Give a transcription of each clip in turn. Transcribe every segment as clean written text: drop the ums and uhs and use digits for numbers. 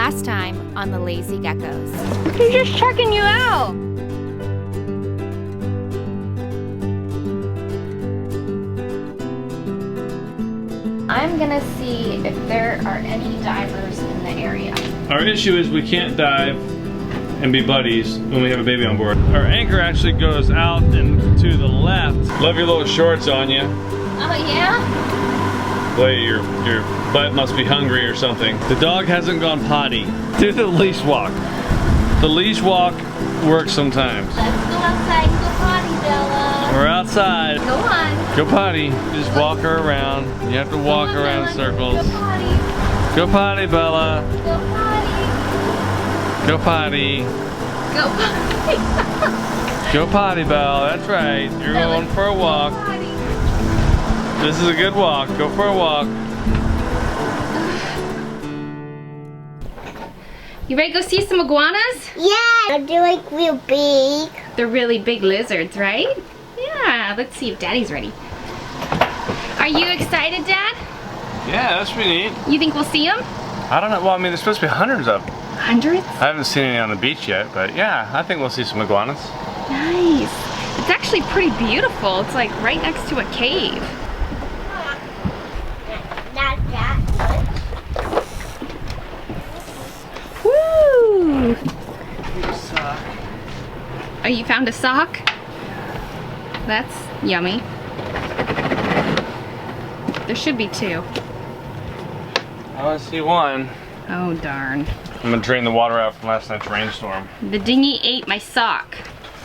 Last time on the Lazy Geckos. He's just checking you out. I'm gonna see if there are any divers in the area. Our issue is we can't dive and be buddies when we have a baby on board. Our anchor actually goes out and to the left. Love your little shorts on you. Oh yeah? Boy, your butt must be hungry or something. The dog hasn't gone potty. Do the leash walk. The leash walk works sometimes. Let's go outside and go potty, Bella. We're outside. Go on. Go potty. Just walk her around. You have to walk Come on, around Bella. circles. Go potty. Go potty, Bella. Go potty. Go potty. Go potty. Go potty, Belle. That's right. You're Bella, going for a walk. Go potty. This is a good walk. Go for a walk. You ready to go see some iguanas? Yeah, they're like real big. They're really big lizards, right? Yeah, let's see if Daddy's ready. Are you excited, Dad? Yeah, that's pretty neat. You think we'll see them? I don't know. Well, I mean, there's supposed to be hundreds of them. Hundreds? I haven't seen any on the beach yet, but yeah, I think we'll see some iguanas. Nice. It's actually pretty beautiful. It's like right next to a cave. Woo! Oh, you found a sock? That's yummy. There should be two. I want to see one. Oh, darn. I'm gonna drain the water out from last night's rainstorm. The dinghy ate my sock.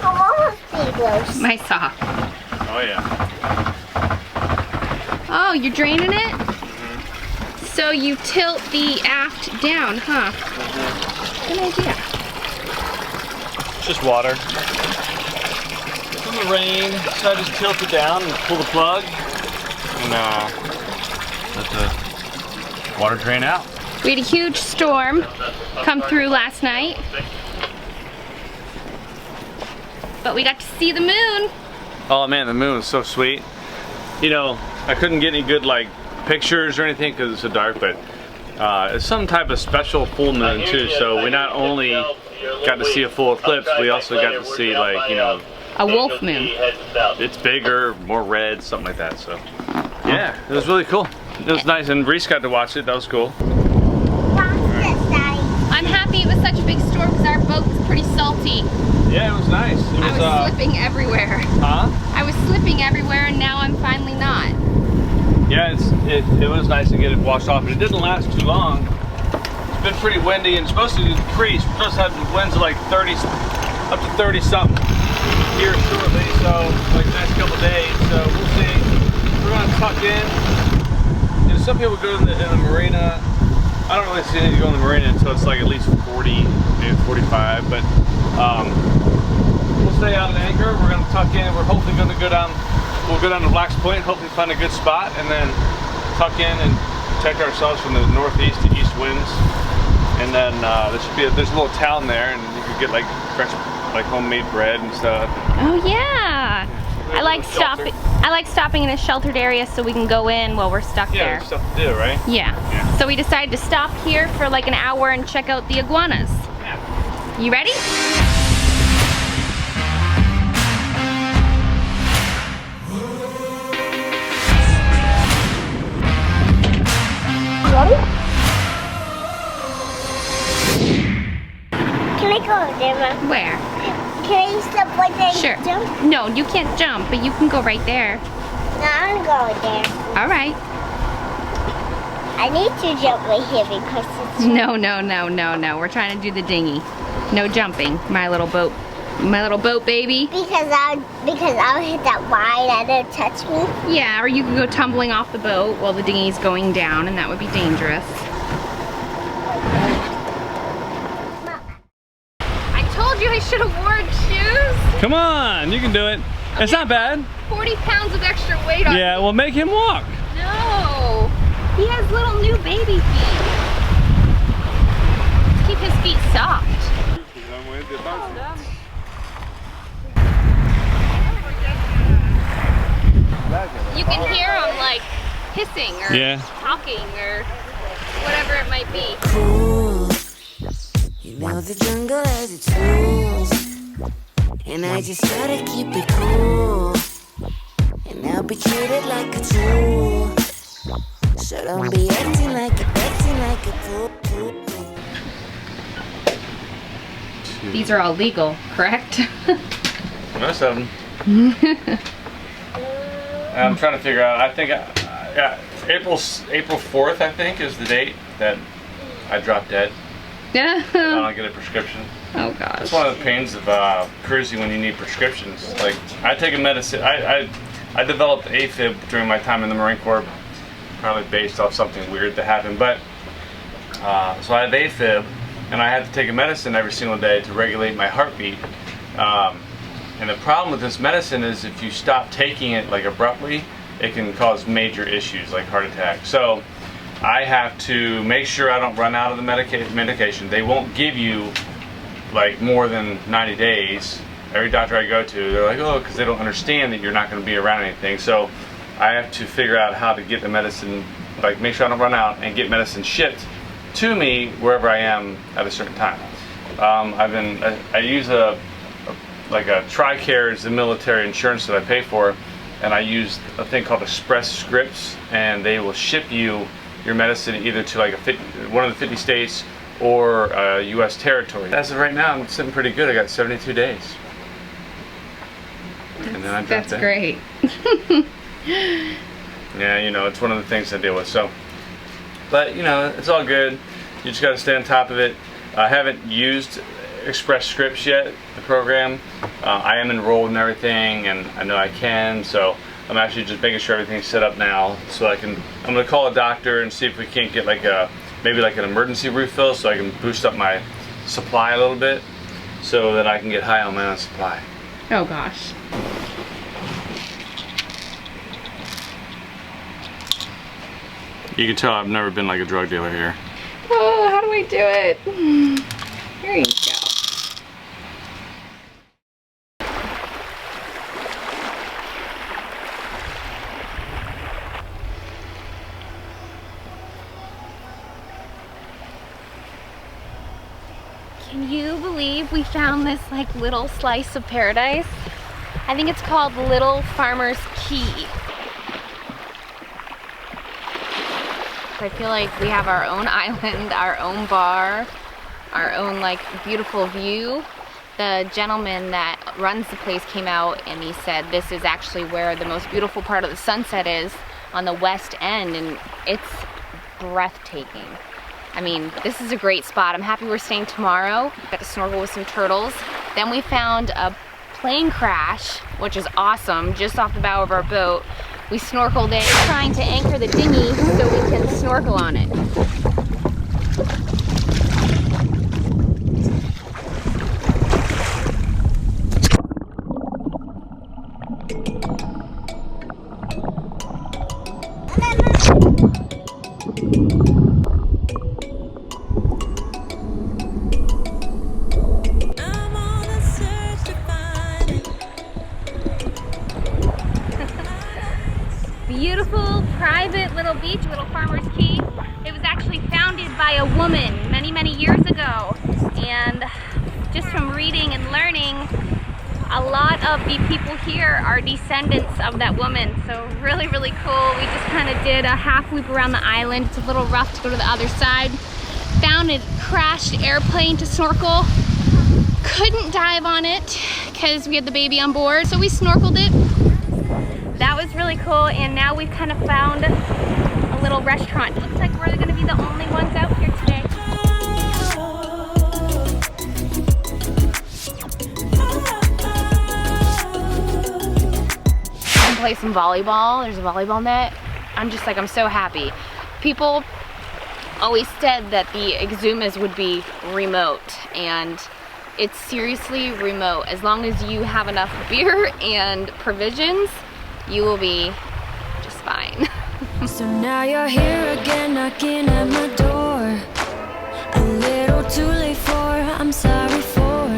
I want to be gross. My sock. Oh yeah. Oh, you're draining it? So you tilt the aft down, huh? Good idea. It's just water. From the rain, so I just tilt it down and pull the plug and let the water drain out. We had a huge storm come through last night. But we got to see the moon. Oh man, the moon was so sweet. You know, I couldn't get any good like pictures or anything because it's so dark, but it's some type of special full moon too. So we not only got to see a full eclipse, we also got to see like, you know, A wolf moon. it's bigger, more red, something like that. So yeah, it was really cool. It was nice, and Reese got to watch it. That was cool. I'm happy it was such a big storm because our boat was pretty salty. Yeah, it was nice. It was, I was slipping everywhere. Huh? I was slipping everywhere and now I'm finally not. Yeah, it was nice to get it washed off, but it didn't last too long. It's been pretty windy and it's supposed to increase. We're supposed to have winds of like 30, up to 30 something here shortly, so like the next couple days. So we'll see. We're gonna tuck in. You know, some people go in the marina. I don't really see any go in the marina until it's like at least 40, maybe 45, but we'll stay out at anchor. We're gonna tuck in. We're hopefully gonna go down. We'll go down to Black's Point, hopefully find a good spot, and then tuck in and protect ourselves from the northeast to east winds. And then there's a little town there, and you can get like fresh, like homemade bread and stuff. Oh yeah. I like stopping in a sheltered area so we can go in while we're stuck Yeah, there. there's stuff to do, right? Yeah. So we decided to stop here for like an hour and check out the iguanas. Yeah. You ready? Can I go there, Mom? Where? Can I stop like I Sure. jump? No, you can't jump, but you can go right there. No, I'm going there. All right. I need to jump right here because it's... No. We're trying to do the dinghy. No jumping, my little boat. My little boat baby. Because I'll hit that line and it'll touch me. Yeah, or you could go tumbling off the boat while the dinghy's going down, and that would be dangerous. I told you I should have worn shoes. Come on, you can do it. It's not bad. 40 pounds of extra weight on Yeah, well, make him walk. No. He has little new baby feet. Let's keep his feet soft. You can hear him like hissing or talking or whatever it might be. You know the jungle has its rules, and I just gotta keep it cool, and I'll be treated like a tool. So don't be acting like a fool. These are all legal, correct? Most of them. I'm trying to figure out. I think April 4th, I think, is the date that I drop dead. Yeah. I don't get a prescription. Oh gosh. That's one of the pains of cruising when you need prescriptions. Like, I take a medicine. I developed AFib during my time in the Marine Corps, probably based off something weird that happened. But so I have AFib, and I have to take a medicine every single day to regulate my heartbeat. And the problem with this medicine is if you stop taking it like abruptly, it can cause major issues like heart attack. So I have to make sure I don't run out of the medication. They won't give you like more than 90 days. Every doctor I go to, they're like, oh, because they don't understand that you're not going to be around anything. So I have to figure out how to get the medicine, like make sure I don't run out, and get medicine shipped to me wherever I am at a certain time. I use a TRICARE is the military insurance that I pay for, and I use a thing called Express Scripts, and they will ship you your medicine either to like one of the 50 states or a U.S. territory. As of right now, I'm sitting pretty good. I got 72 days. And then I'm That's great. Yeah, you know, it's one of the things I deal with. So, but you know, it's all good. You just got to stay on top of it. I haven't used Express Scripts yet, the program. I am enrolled in everything, and I know I can. So I'm actually just making sure everything's set up now, so I'm going to call a doctor and see if we can't get like maybe like an emergency refill, so I can boost up my supply a little bit, so that I can get high on my own supply. Oh gosh. You can tell I've never been like a drug dealer here. Oh, how do I do it? There you go. Can you believe we found this like little slice of paradise? I think it's called Little Farmer's Key. I feel like we have our own island, our own bar, our own like beautiful view. The gentleman that runs the place came out and he said this is actually where the most beautiful part of the sunset is, on the west end, and it's breathtaking. I mean, this is a great spot. I'm happy we're staying tomorrow. Got to snorkel with some turtles. Then we found a plane crash, which is awesome, just off the bow of our boat. We snorkeled it, trying to anchor the dinghy so we can snorkel on it. Beautiful, private little beach, Little Farmer's Key. It was actually founded by a woman many, many years ago. And just from reading and learning, a lot of the people here are descendants of that woman. So really, really cool. We just kind of did a half loop around the island. It's a little rough to go to the other side. Found a crashed airplane to snorkel. Couldn't dive on it because we had the baby on board, so we snorkeled it. That was really cool, and now we've kind of found a little restaurant. It looks like we're going to be the only ones out here today. I can play some volleyball. There's a volleyball net. I'm so happy. People always said that the Exumas would be remote, and it's seriously remote. As long as you have enough beer and provisions, you will be just fine. So now you're here again, knocking at my door. A little too late for, I'm sorry for.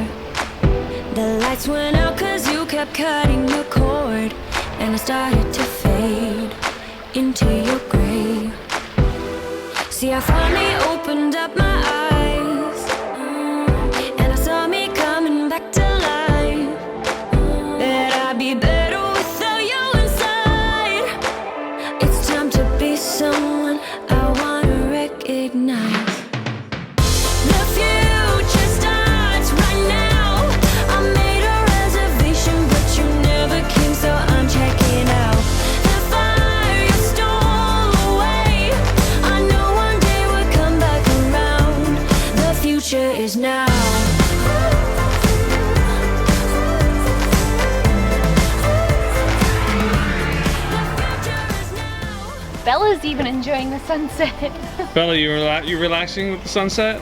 The lights went out cause you kept cutting the cord, and I started to fade into your grave. See, I finally opened up my eyes. nice. The future starts right now. I made a reservation, but you never came, so I'm checking out. The fire you stole away, I know one day we'll come back around. The future is now. Bella's even enjoying the sunset. Bella, you relaxing with the sunset?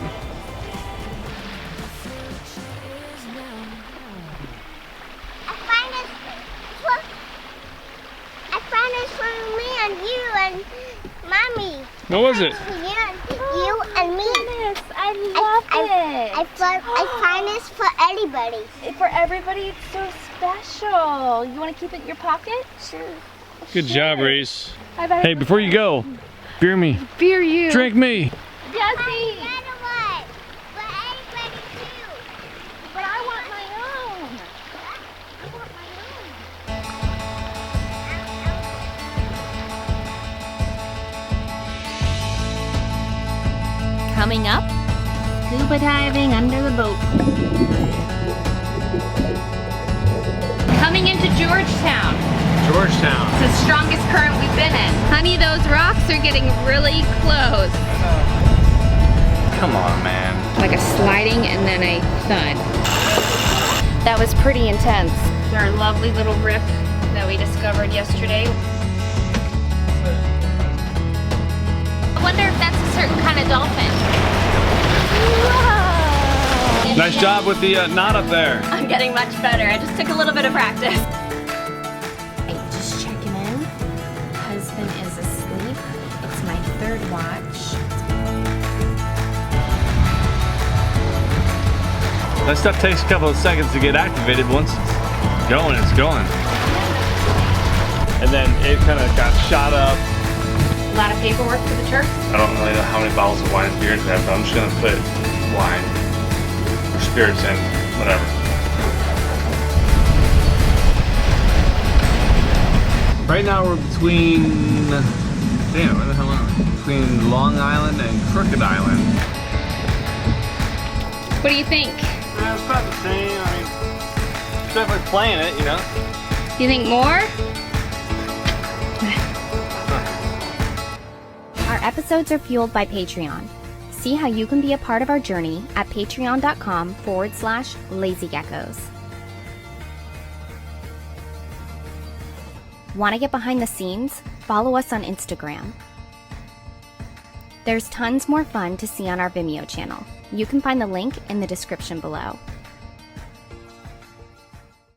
I found this for me and you and Mommy. What was it? You and me. Goodness, I love it. I find this for anybody. For everybody, it's so special. You want to keep it in your pocket? Sure. Good job, Reese. I bet Hey, before you go, beer me. beer you. Drink me. Jessie. Another one. For anybody too. But I want my own. I want my own. Coming up, scuba diving under the boat. Coming into Georgetown. Georgetown. It's the strongest current we've been in. Honey, those rocks are getting really close. Come on, man. Like a sliding and then a thud. That was pretty intense. It's our lovely little rip that we discovered yesterday. I wonder if that's a certain kind of dolphin. Whoa. Nice job with the knot up there. I'm getting much better. I just took a little bit of practice. Hey, just checking in. Husband is asleep. It's my third watch. That stuff takes a couple of seconds to get activated. Once it's going, it's going. And then it kind of got shot up. A lot of paperwork for the church. I don't really know how many bottles of wine and beer we have, but I'm just gonna put wine or spirits in, whatever. Right now we're between, damn, where the hell are we? Between Long Island and Crooked Island. What do you think? It's about the same. I mean, it's definitely playing it, you know. Do you think more? Our episodes are fueled by Patreon. See how you can be a part of our journey at patreon.com/lazygeckos. Want to get behind the scenes? Follow us on Instagram. There's tons more fun to see on our Vimeo channel. You can find the link in the description below.